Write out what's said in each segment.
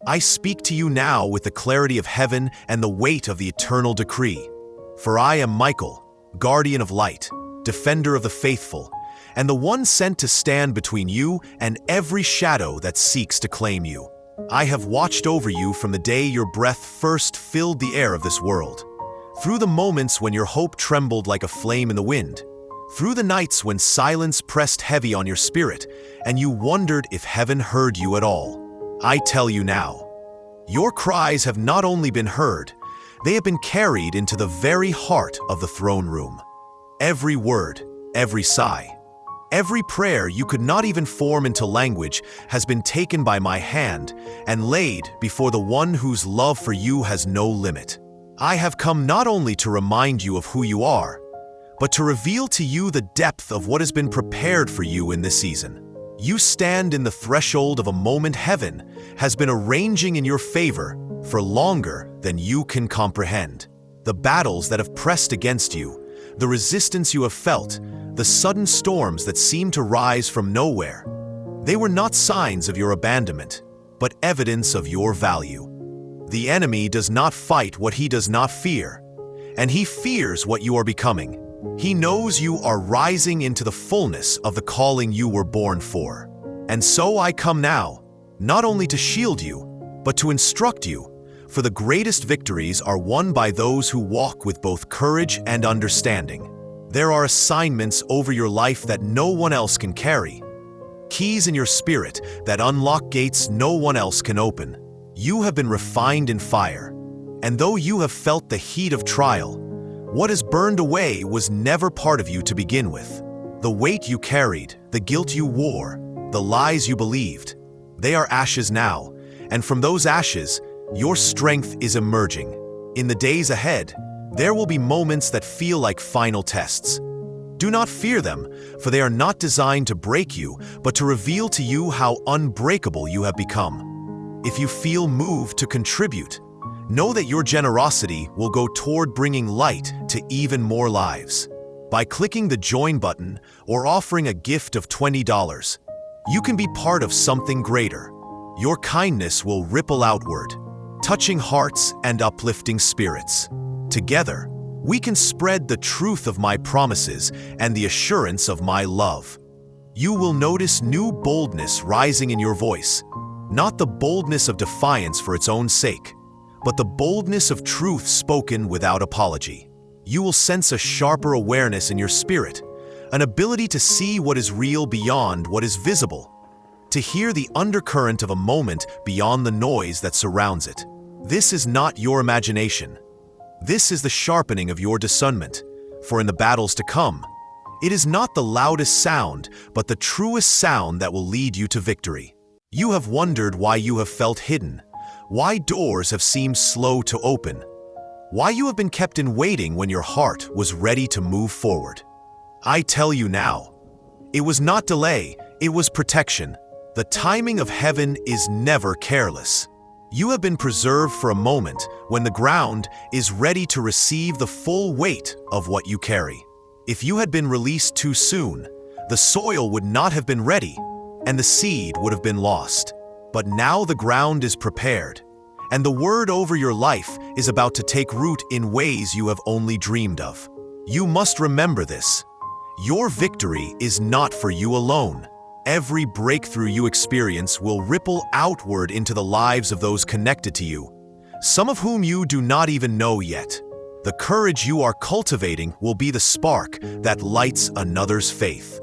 I speak to you now with the clarity of heaven and the weight of the eternal decree. For I am Michael, guardian of light, defender of the faithful, and the one sent to stand between you and every shadow that seeks to claim you. I have watched over you from the day your breath first filled the air of this world, through the moments when your hope trembled like a flame in the wind, through the nights when silence pressed heavy on your spirit and you wondered if heaven heard you at all. I tell you now, your cries have not only been heard, they have been carried into the very heart of the throne room. Every word, every sigh, every prayer you could not even form into language has been taken by my hand and laid before the one whose love for you has no limit. I have come not only to remind you of who you are, but to reveal to you the depth of what has been prepared for you in this season. You stand in the threshold of a moment heaven has been arranging in your favor for longer than you can comprehend. The battles that have pressed against you, the resistance you have felt, the sudden storms that seem to rise from nowhere, they were not signs of your abandonment, but evidence of your value. The enemy does not fight what he does not fear, and he fears what you are becoming. He knows you are rising into the fullness of the calling you were born for. And so I come now, not only to shield you, but to instruct you, for the greatest victories are won by those who walk with both courage and understanding. There are assignments over your life that no one else can carry, keys in your spirit that unlock gates no one else can open. You have been refined in fire, and though you have felt the heat of trial, what is burned away was never part of you to begin with. The weight you carried, the guilt you wore, the lies you believed, they are ashes now, and from those ashes, your strength is emerging. In the days ahead, there will be moments that feel like final tests. Do not fear them, for they are not designed to break you, but to reveal to you how unbreakable you have become. If you feel moved to contribute, know that your generosity will go toward bringing light to even more lives. By clicking the join button or offering a gift of $20, you can be part of something greater. Your kindness will ripple outward, touching hearts and uplifting spirits. Together, we can spread the truth of my promises and the assurance of my love. You will notice new boldness rising in your voice, not the boldness of defiance for its own sake, but the boldness of truth spoken without apology. You will sense a sharper awareness in your spirit, an ability to see what is real beyond what is visible, to hear the undercurrent of a moment beyond the noise that surrounds it. This is not your imagination. This is the sharpening of your discernment, for in the battles to come, it is not the loudest sound, but the truest sound that will lead you to victory. You have wondered why you have felt hidden, why doors have seemed slow to open, why you have been kept in waiting when your heart was ready to move forward. I tell you now, it was not delay, it was protection. The timing of heaven is never careless. You have been preserved for a moment when the ground is ready to receive the full weight of what you carry. If you had been released too soon, the soil would not have been ready, and the seed would have been lost. But now the ground is prepared, and the word over your life is about to take root in ways you have only dreamed of. You must remember this. Your victory is not for you alone. Every breakthrough you experience will ripple outward into the lives of those connected to you, some of whom you do not even know yet. The courage you are cultivating will be the spark that lights another's faith.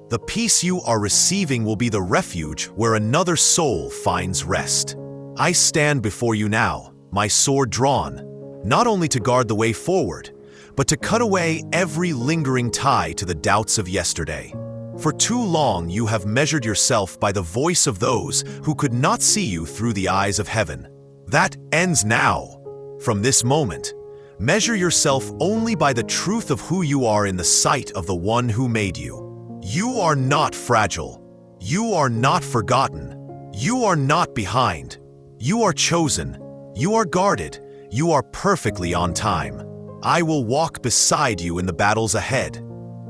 The peace you are receiving will be the refuge where another soul finds rest. I stand before you now, my sword drawn, not only to guard the way forward, but to cut away every lingering tie to the doubts of yesterday. For too long you have measured yourself by the voice of those who could not see you through the eyes of heaven. That ends now. From this moment, measure yourself only by the truth of who you are in the sight of the one who made you. You are not fragile. You are not forgotten. You are not behind. You are chosen. You are guarded. You are perfectly on time. I will walk beside you in the battles ahead,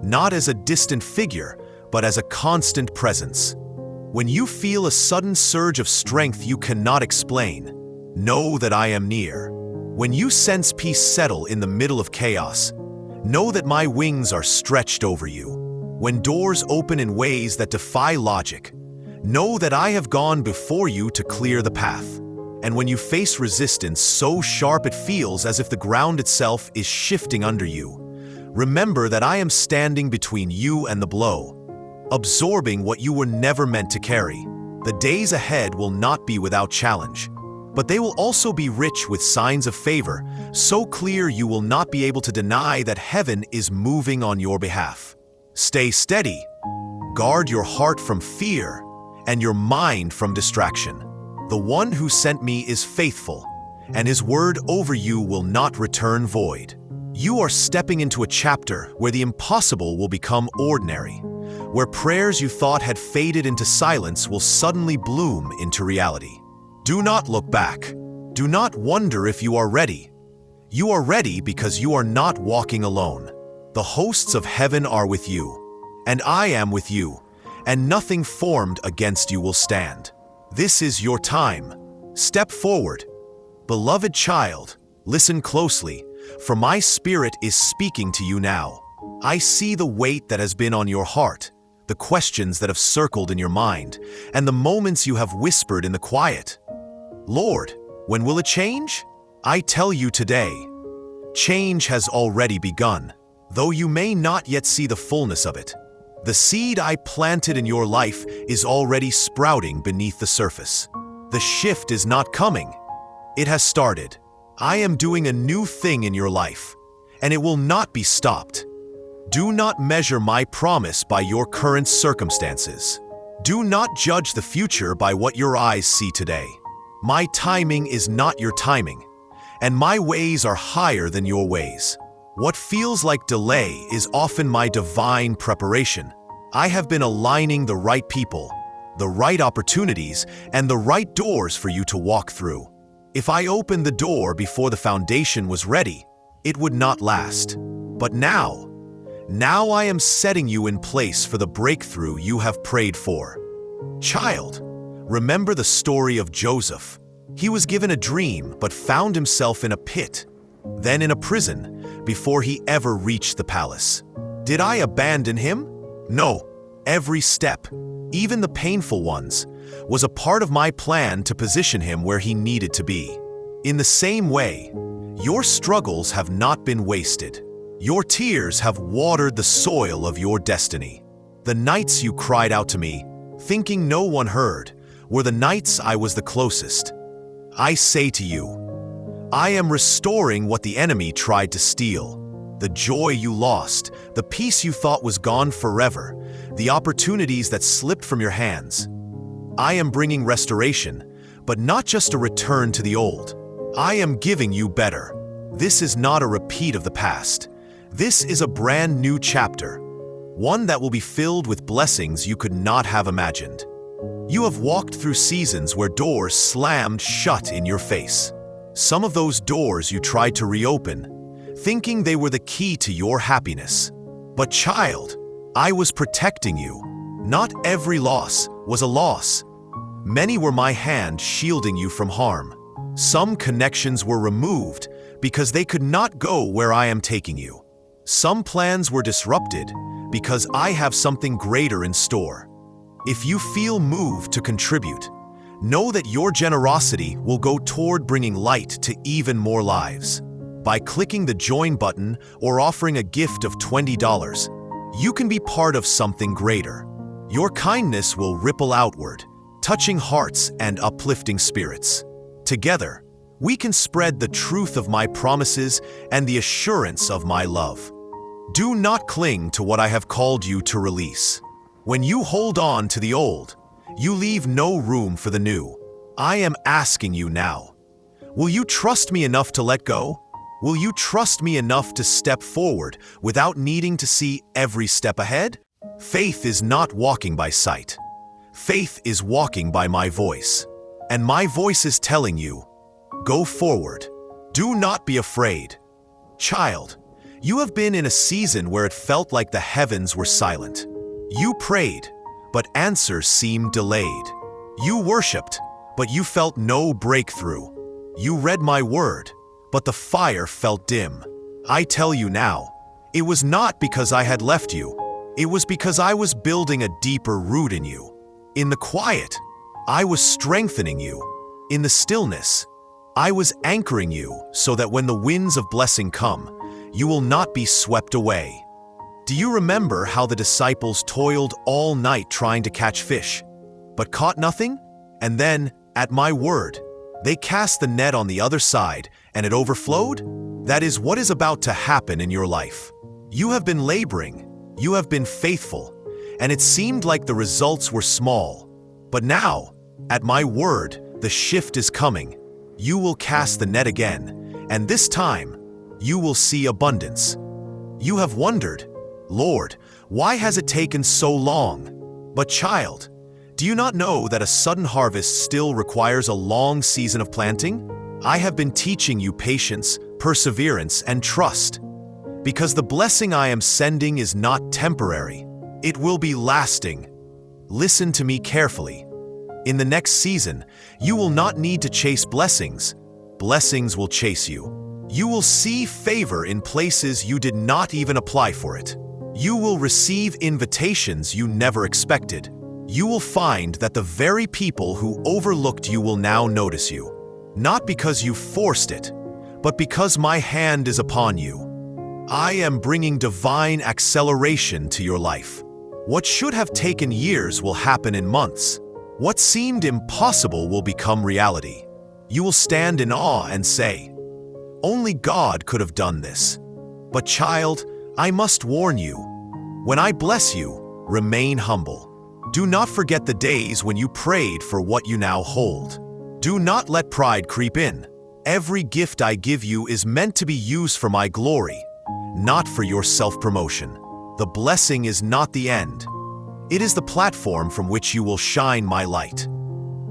not as a distant figure, but as a constant presence. When you feel a sudden surge of strength you cannot explain, know that I am near. When you sense peace settle in the middle of chaos, know that my wings are stretched over you. When doors open in ways that defy logic, know that I have gone before you to clear the path. And when you face resistance so sharp it feels as if the ground itself is shifting under you, remember that I am standing between you and the blow, absorbing what you were never meant to carry. The days ahead will not be without challenge, but they will also be rich with signs of favor, so clear you will not be able to deny that heaven is moving on your behalf. Stay steady, guard your heart from fear, and your mind from distraction. The one who sent me is faithful, and his word over you will not return void. You are stepping into a chapter where the impossible will become ordinary, where prayers you thought had faded into silence will suddenly bloom into reality. Do not look back. Do not wonder if you are ready. You are ready because you are not walking alone. The hosts of heaven are with you, and I am with you, and nothing formed against you will stand. This is your time. Step forward. Beloved child, listen closely, for my spirit is speaking to you now. I see the weight that has been on your heart, the questions that have circled in your mind, and the moments you have whispered in the quiet. Lord, when will it change? I tell you today, change has already begun, though you may not yet see the fullness of it. The seed I planted in your life is already sprouting beneath the surface. The shift is not coming. It has started. I am doing a new thing in your life, and it will not be stopped. Do not measure my promise by your current circumstances. Do not judge the future by what your eyes see today. My timing is not your timing, and my ways are higher than your ways. What feels like delay is often my divine preparation. I have been aligning the right people, the right opportunities, and the right doors for you to walk through. If I opened the door before the foundation was ready, it would not last. But now I am setting you in place for the breakthrough you have prayed for. Child, remember the story of Joseph. He was given a dream but found himself in a pit, then in a prison, before he ever reached the palace. Did I abandon him? No. Every step, even the painful ones, was a part of my plan to position him where he needed to be. In the same way, your struggles have not been wasted. Your tears have watered the soil of your destiny. The nights you cried out to me, thinking no one heard, were the nights I was the closest. I say to you, I am restoring what the enemy tried to steal. The joy you lost, the peace you thought was gone forever, the opportunities that slipped from your hands. I am bringing restoration, but not just a return to the old. I am giving you better. This is not a repeat of the past. This is a brand new chapter, one that will be filled with blessings you could not have imagined. You have walked through seasons where doors slammed shut in your face. Some of those doors you tried to reopen, thinking they were the key to your happiness. But child, I was protecting you. Not every loss was a loss. Many were my hand shielding you from harm. Some connections were removed because they could not go where I am taking you. Some plans were disrupted because I have something greater in store. If you feel moved to contribute, know that your generosity will go toward bringing light to even more lives. By clicking the join button or offering a gift of $20, you can be part of something greater. Your kindness will ripple outward, touching hearts and uplifting spirits. Together, we can spread the truth of my promises and the assurance of my love. Do not cling to what I have called you to release. When you hold on to the old, you leave no room for the new. I am asking you now, will you trust me enough to let go? Will you trust me enough to step forward without needing to see every step ahead? Faith is not walking by sight. Faith is walking by my voice. And my voice is telling you, go forward. Do not be afraid. Child, you have been in a season where it felt like the heavens were silent. You prayed, but answers seemed delayed. You worshipped, but you felt no breakthrough. You read my word, but the fire felt dim. I tell you now, it was not because I had left you. It was because I was building a deeper root in you. In the quiet, I was strengthening you. In the stillness, I was anchoring you so that when the winds of blessing come, you will not be swept away. Do you remember how the disciples toiled all night trying to catch fish, but caught nothing? And then, at my word, they cast the net on the other side and it overflowed? That is what is about to happen in your life. You have been laboring, you have been faithful, and it seemed like the results were small. But now, at my word, the shift is coming. You will cast the net again, and this time, you will see abundance. You have wondered, Lord, why has it taken so long? But child, do you not know that a sudden harvest still requires a long season of planting? I have been teaching you patience, perseverance, and trust. Because the blessing I am sending is not temporary. It will be lasting. Listen to me carefully. In the next season, you will not need to chase blessings. Blessings will chase you. You will see favor in places you did not even apply for it. You will receive invitations you never expected. You will find that the very people who overlooked you will now notice you. Not because you forced it, but because my hand is upon you. I am bringing divine acceleration to your life. What should have taken years will happen in months. What seemed impossible will become reality. You will stand in awe and say, "Only God could have done this." But child, I must warn you, when I bless you, remain humble. Do not forget the days when you prayed for what you now hold. Do not let pride creep in. Every gift I give you is meant to be used for my glory, not for your self-promotion. The blessing is not the end. It is the platform from which you will shine my light.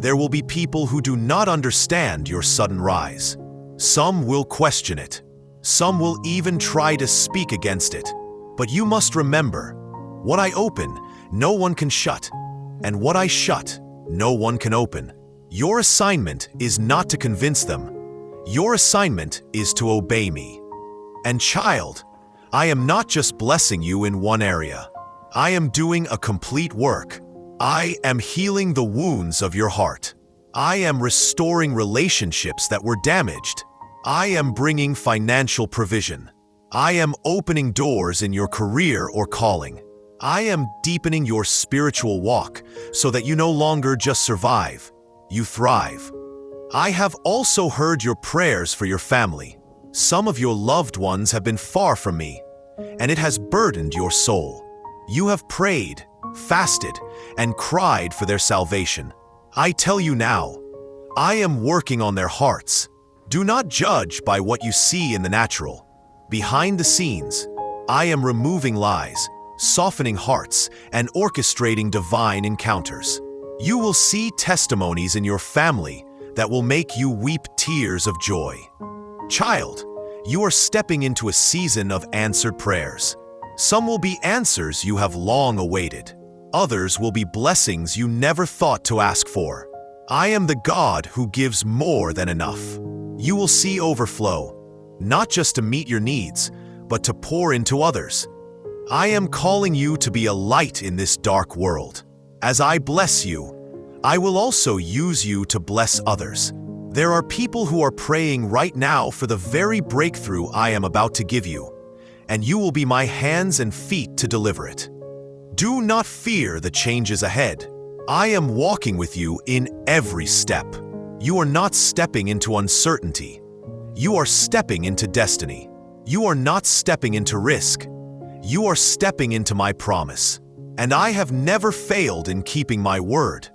There will be people who do not understand your sudden rise. Some will question it. Some will even try to speak against it. But you must remember, what I open, no one can shut, and what I shut, no one can open. Your assignment is not to convince them. Your assignment is to obey me. And child, I am not just blessing you in one area. I am doing a complete work. I am healing the wounds of your heart. I am restoring relationships that were damaged. I am bringing financial provision. I am opening doors in your career or calling. I am deepening your spiritual walk so that you no longer just survive, you thrive. I have also heard your prayers for your family. Some of your loved ones have been far from me, and it has burdened your soul. You have prayed, fasted, and cried for their salvation. I tell you now, I am working on their hearts. Do not judge by what you see in the natural. Behind the scenes, I am removing lies, softening hearts, and orchestrating divine encounters. You will see testimonies in your family that will make you weep tears of joy. Child, you are stepping into a season of answered prayers. Some will be answers you have long awaited. Others will be blessings you never thought to ask for. I am the God who gives more than enough. You will see overflow, not just to meet your needs, but to pour into others. I am calling you to be a light in this dark world. As I bless you, I will also use you to bless others. There are people who are praying right now for the very breakthrough I am about to give you, and you will be my hands and feet to deliver it. Do not fear the changes ahead. I am walking with you in every step. You are not stepping into uncertainty. You are stepping into destiny. You are not stepping into risk. You are stepping into my promise. And I have never failed in keeping my word.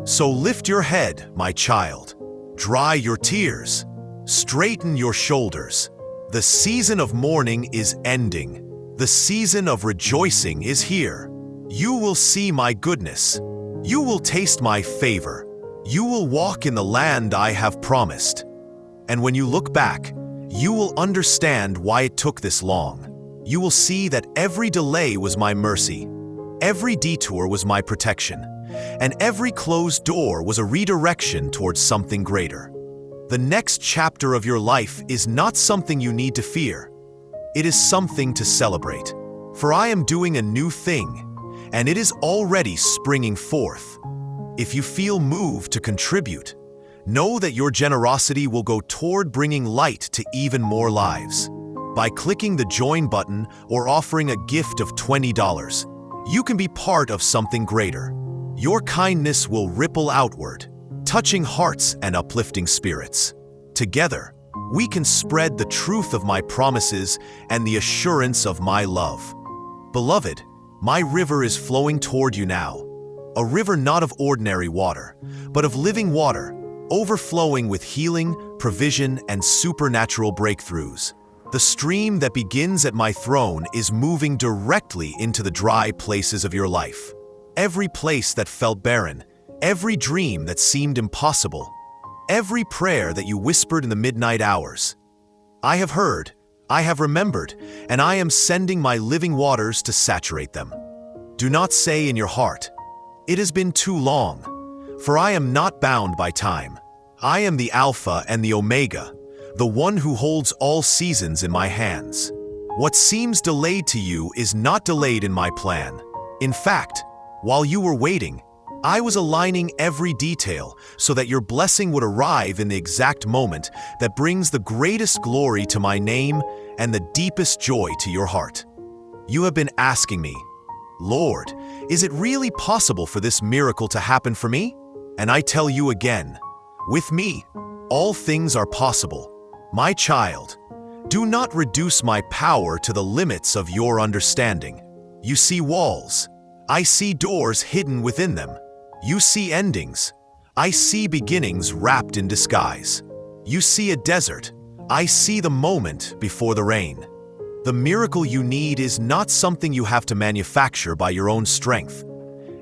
So lift your head, my child. Dry your tears. Straighten your shoulders. The season of mourning is ending. The season of rejoicing is here. You will see my goodness. You will taste my favor. You will walk in the land I have promised. And when you look back, you will understand why it took this long. You will see that every delay was my mercy. Every detour was my protection, and every closed door was a redirection towards something greater. The next chapter of your life is not something you need to fear. It is something to celebrate. For I am doing a new thing, and it is already springing forth. If you feel moved to contribute, know that your generosity will go toward bringing light to even more lives. By clicking the join button or offering a gift of $20, you can be part of something greater. Your kindness will ripple outward, touching hearts and uplifting spirits. Together, we can spread the truth of my promises and the assurance of my love. Beloved, my river is flowing toward you now. A river not of ordinary water, but of living water, overflowing with healing, provision, and supernatural breakthroughs. The stream that begins at my throne is moving directly into the dry places of your life. Every place that felt barren, every dream that seemed impossible, every prayer that you whispered in the midnight hours. I have heard, I have remembered, and I am sending my living waters to saturate them. Do not say in your heart, "It has been too long," for I am not bound by time. I am the Alpha and the Omega, the one who holds all seasons in my hands. What seems delayed to you is not delayed in my plan. In fact, while you were waiting, I was aligning every detail so that your blessing would arrive in the exact moment that brings the greatest glory to my name and the deepest joy to your heart. You have been asking me, "Lord, is it really possible for this miracle to happen for me?" And I tell you again, with me, all things are possible. My child, do not reduce my power to the limits of your understanding. You see walls. I see doors hidden within them. You see endings. I see beginnings wrapped in disguise. You see a desert. I see the moment before the rain. The miracle you need is not something you have to manufacture by your own strength.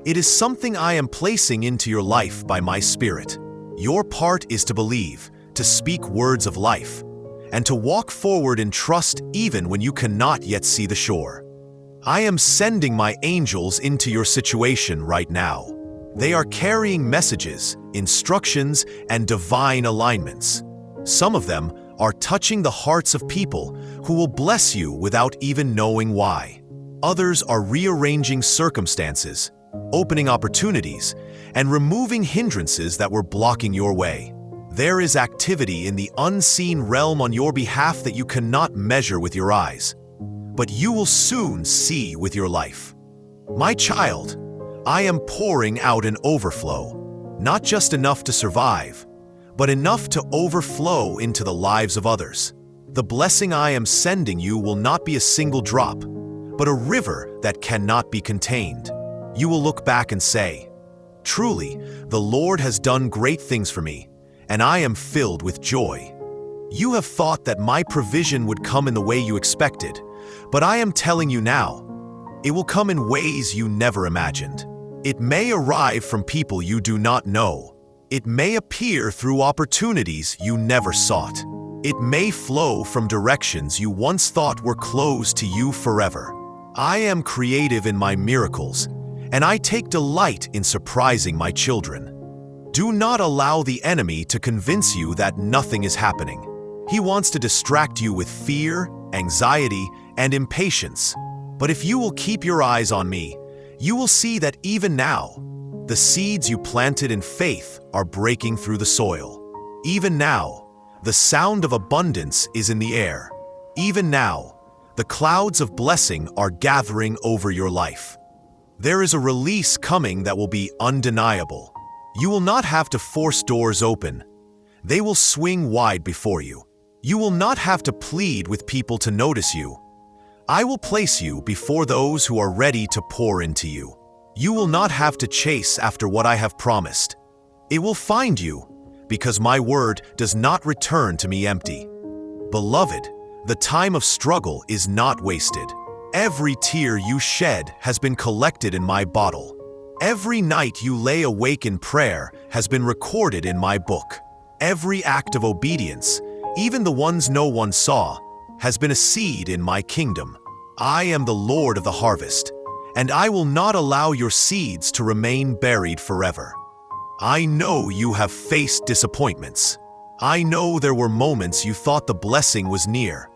It is something I am placing into your life by my Spirit. Your part is to believe, to speak words of life, and to walk forward in trust even when you cannot yet see the shore. I am sending my angels into your situation right now. They are carrying messages, instructions, and divine alignments. Some of them are touching the hearts of people who will bless you without even knowing why. Others are rearranging circumstances, opening opportunities, and removing hindrances that were blocking your way. There is activity in the unseen realm on your behalf that you cannot measure with your eyes, but you will soon see with your life. My child, I am pouring out an overflow, not just enough to survive, but enough to overflow into the lives of others. The blessing I am sending you will not be a single drop, but a river that cannot be contained. You will look back and say, "Truly, the Lord has done great things for me, and I am filled with joy." You have thought that my provision would come in the way you expected, but I am telling you now, it will come in ways you never imagined. It may arrive from people you do not know. It may appear through opportunities you never sought. It may flow from directions you once thought were closed to you forever. I am creative in my miracles, and I take delight in surprising my children. Do not allow the enemy to convince you that nothing is happening. He wants to distract you with fear, anxiety, and impatience. But if you will keep your eyes on me, you will see that even now, the seeds you planted in faith are breaking through the soil. Even now, the sound of abundance is in the air. Even now, the clouds of blessing are gathering over your life. There is a release coming that will be undeniable. You will not have to force doors open. They will swing wide before you. You will not have to plead with people to notice you. I will place you before those who are ready to pour into you. You will not have to chase after what I have promised. It will find you, because my word does not return to me empty. Beloved, the time of struggle is not wasted. Every tear you shed has been collected in my bottle. Every night you lay awake in prayer has been recorded in my book. Every act of obedience, even the ones no one saw, has been a seed in my kingdom. I am the Lord of the harvest, and I will not allow your seeds to remain buried forever. I know you have faced disappointments. I know there were moments you thought the blessing was near,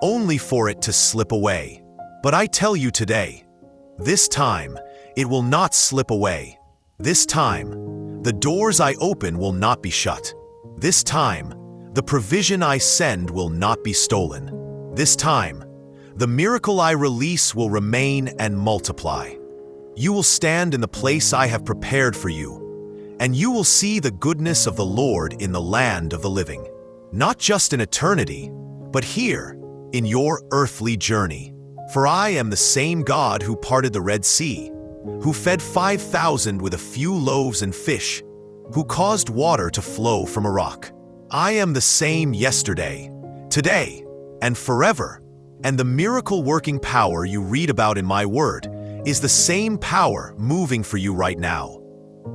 only for it to slip away. But I tell you today, this time, it will not slip away. This time, the doors I open will not be shut. This time, the provision I send will not be stolen. This time, the miracle I release will remain and multiply. You will stand in the place I have prepared for you, and you will see the goodness of the Lord in the land of the living, not just in eternity, but here, in your earthly journey. For I am the same God who parted the Red Sea, who fed 5,000 with a few loaves and fish, who caused water to flow from a rock. I am the same yesterday, today, and forever, and the miracle-working power you read about in my word is the same power moving for you right now.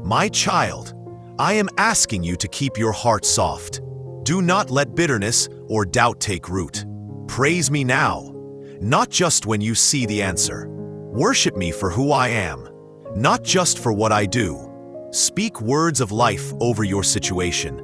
My child, I am asking you to keep your heart soft. Do not let bitterness or doubt take root. Praise me now, not just when you see the answer. Worship me for who I am, not just for what I do. Speak words of life over your situation,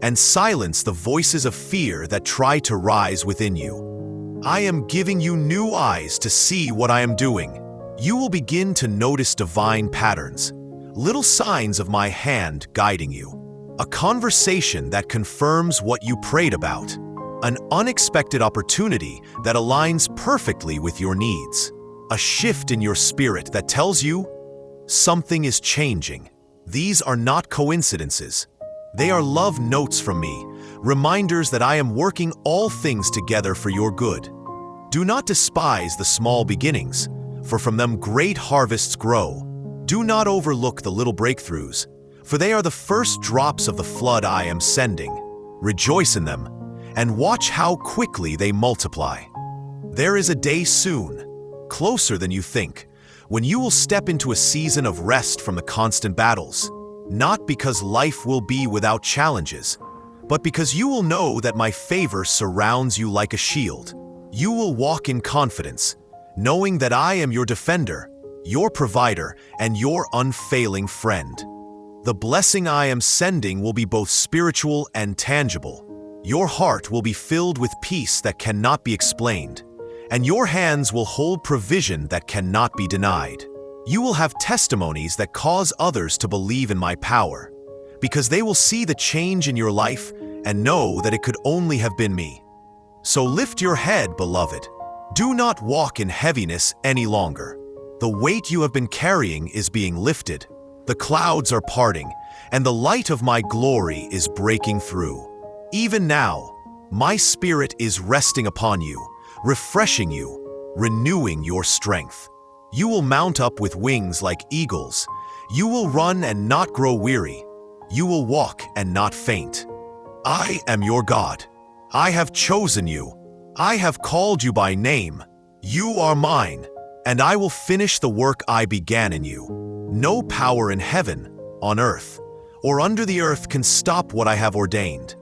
and silence the voices of fear that try to rise within you. I am giving you new eyes to see what I am doing. You will begin to notice divine patterns, little signs of my hand guiding you. A conversation that confirms what you prayed about. An unexpected opportunity that aligns perfectly with your needs. A shift in your spirit that tells you something is changing. These are not coincidences. They are love notes from me, reminders that I am working all things together for your good. Do not despise the small beginnings, for from them great harvests grow. Do not overlook the little breakthroughs, for they are the first drops of the flood I am sending. Rejoice in them, and watch how quickly they multiply. There is a day soon, closer than you think, when you will step into a season of rest from the constant battles, not because life will be without challenges, but because you will know that my favor surrounds you like a shield. You will walk in confidence, knowing that I am your defender, your provider, and your unfailing friend. The blessing I am sending will be both spiritual and tangible. Your heart will be filled with peace that cannot be explained, and your hands will hold provision that cannot be denied. You will have testimonies that cause others to believe in my power, because they will see the change in your life and know that it could only have been me. So lift your head, beloved. Do not walk in heaviness any longer. The weight you have been carrying is being lifted. The clouds are parting, and the light of my glory is breaking through. Even now, my spirit is resting upon you, refreshing you, renewing your strength. You will mount up with wings like eagles. You will run and not grow weary. You will walk and not faint. I am your God. I have chosen you. I have called you by name. You are mine, and I will finish the work I began in you. No power in heaven, on earth, or under the earth can stop what I have ordained.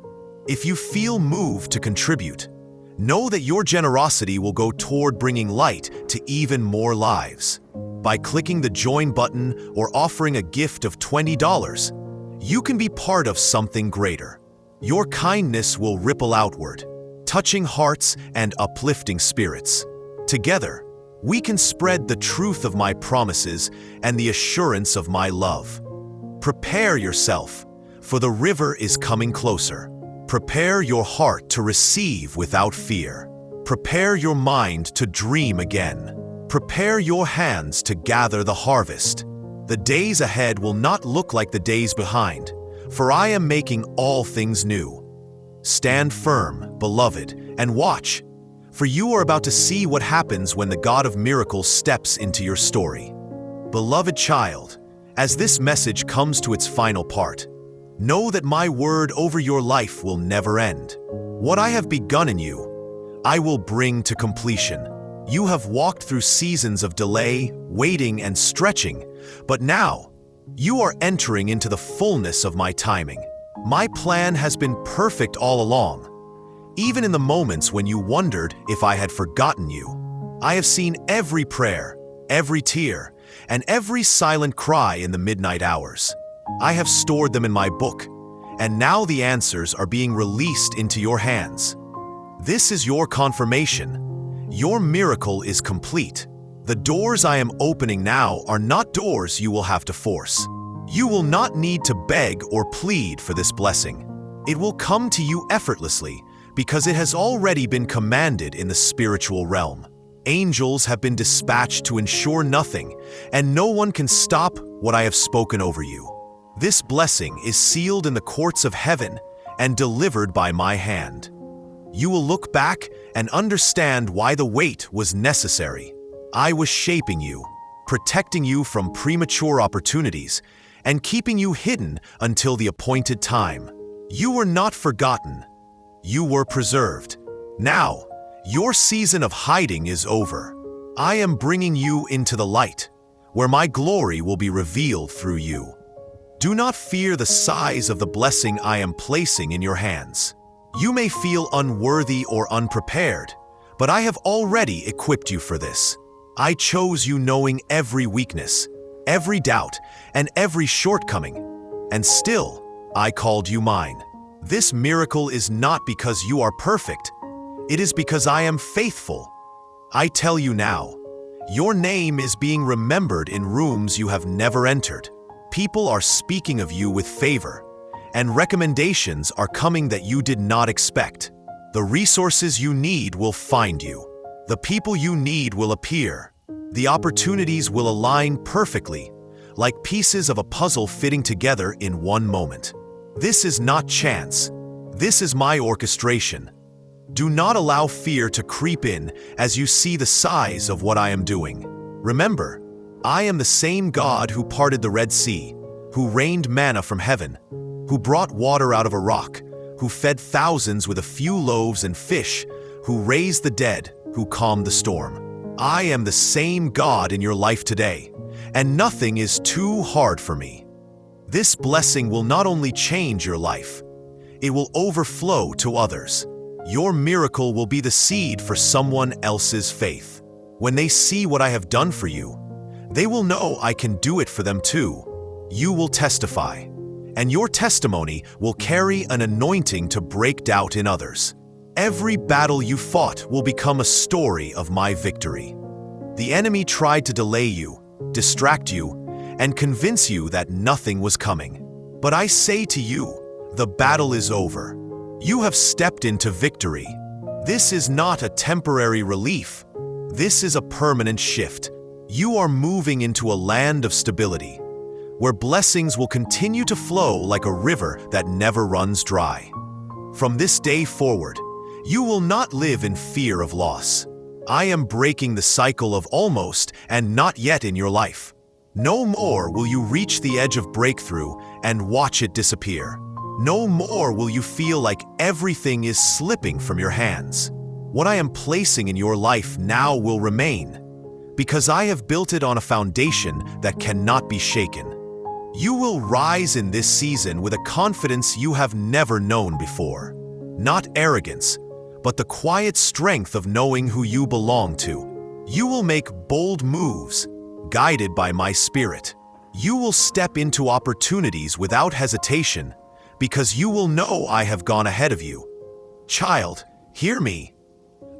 If you feel moved to contribute, know that your generosity will go toward bringing light to even more lives. By clicking the join button or offering a gift of $20, you can be part of something greater. Your kindness will ripple outward, touching hearts and uplifting spirits. Together, we can spread the truth of my promises and the assurance of my love. Prepare yourself, for the river is coming closer. Prepare your heart to receive without fear. Prepare your mind to dream again. Prepare your hands to gather the harvest. The days ahead will not look like the days behind, for I am making all things new. Stand firm, beloved, and watch, for you are about to see what happens when the God of miracles steps into your story. Beloved child, as this message comes to its final part, know that my word over your life will never end. What I have begun in you, I will bring to completion. You have walked through seasons of delay, waiting, and stretching, but now, you are entering into the fullness of my timing. My plan has been perfect all along. Even in the moments when you wondered if I had forgotten you, I have seen every prayer, every tear, and every silent cry in the midnight hours. I have stored them in my book, and now the answers are being released into your hands. This is your confirmation. Your miracle is complete. The doors I am opening now are not doors you will have to force. You will not need to beg or plead for this blessing. It will come to you effortlessly because it has already been commanded in the spiritual realm. Angels have been dispatched to ensure nothing, and no one can stop what I have spoken over you. This blessing is sealed in the courts of heaven and delivered by my hand. You will look back and understand why the wait was necessary. I was shaping you, protecting you from premature opportunities, and keeping you hidden until the appointed time. You were not forgotten. You were preserved. Now, your season of hiding is over. I am bringing you into the light, where my glory will be revealed through you. Do not fear the size of the blessing I am placing in your hands. You may feel unworthy or unprepared, but I have already equipped you for this. I chose you knowing every weakness, every doubt, and every shortcoming, and still, I called you mine. This miracle is not because you are perfect. It is because I am faithful. I tell you now, your name is being remembered in rooms you have never entered. People are speaking of you with favor, and recommendations are coming that you did not expect. The resources you need will find you. The people you need will appear. The opportunities will align perfectly, like pieces of a puzzle fitting together in one moment. This is not chance. This is my orchestration. Do not allow fear to creep in as you see the size of what I am doing. Remember, I am the same God who parted the Red Sea, who rained manna from heaven, who brought water out of a rock, who fed thousands with a few loaves and fish, who raised the dead, who calmed the storm. I am the same God in your life today, and nothing is too hard for me. This blessing will not only change your life, it will overflow to others. Your miracle will be the seed for someone else's faith. When they see what I have done for you, they will know I can do it for them too. You will testify, and your testimony will carry an anointing to break doubt in others. Every battle you fought will become a story of my victory. The enemy tried to delay you, distract you, and convince you that nothing was coming. But I say to you, the battle is over. You have stepped into victory. This is not a temporary relief. This is a permanent shift. You are moving into a land of stability, where blessings will continue to flow like a river that never runs dry. From this day forward, you will not live in fear of loss. I am breaking the cycle of almost and not yet in your life. No more will you reach the edge of breakthrough and watch it disappear. No more will you feel like everything is slipping from your hands. What I am placing in your life now will remain, because I have built it on a foundation that cannot be shaken. You will rise in this season with a confidence you have never known before. Not arrogance, but the quiet strength of knowing who you belong to. You will make bold moves, guided by my spirit. You will step into opportunities without hesitation, because you will know I have gone ahead of you. Child, hear me.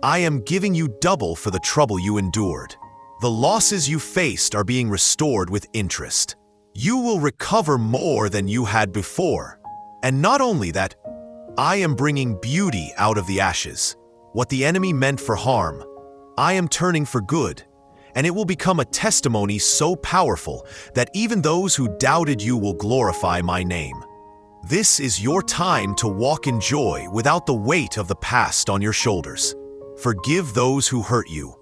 I am giving you double for the trouble you endured. The losses you faced are being restored with interest. You will recover more than you had before. And not only that, I am bringing beauty out of the ashes. What the enemy meant for harm, I am turning for good, and it will become a testimony so powerful that even those who doubted you will glorify my name. This is your time to walk in joy without the weight of the past on your shoulders. Forgive those who hurt you,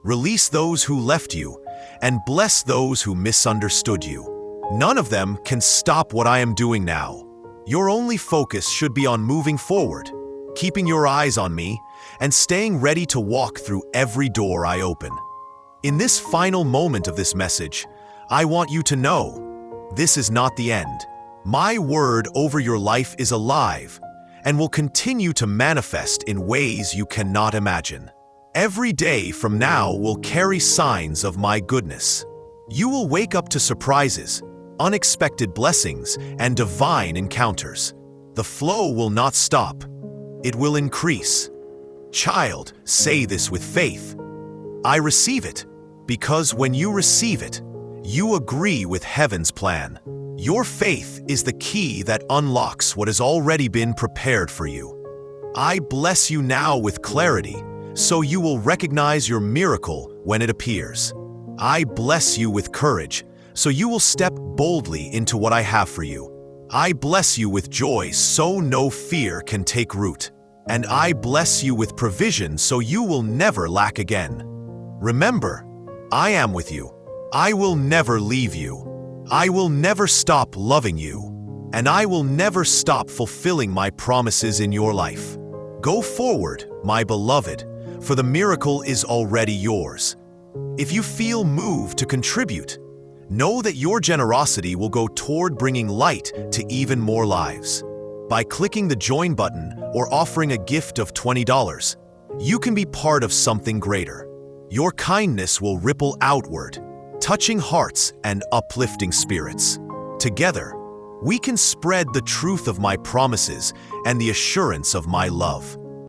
release those who left you, and bless those who misunderstood you. None of them can stop what I am doing now. Your only focus should be on moving forward, keeping your eyes on me, and staying ready to walk through every door I open. In this final moment of this message, I want you to know, this is not the end. My word over your life is alive and will continue to manifest in ways you cannot imagine. Every day from now will carry signs of my goodness. You will wake up to surprises, unexpected blessings, and divine encounters. The flow will not stop. It will increase. Child, say this with faith. I receive it, because when you receive it, you agree with heaven's plan. Your faith is the key that unlocks what has already been prepared for you. I bless you now with clarity, so you will recognize your miracle when it appears. I bless you with courage, so you will step boldly into what I have for you. I bless you with joy, so no fear can take root. And I bless you with provision, so you will never lack again. Remember, I am with you. I will never leave you. I will never stop loving you. And I will never stop fulfilling my promises in your life. Go forward, my beloved, for the miracle is already yours. If you feel moved to contribute, know that your generosity will go toward bringing light to even more lives. By clicking the join button or offering a gift of $20, you can be part of something greater. Your kindness will ripple outward, touching hearts and uplifting spirits. Together, we can spread the truth of my promises and the assurance of my love.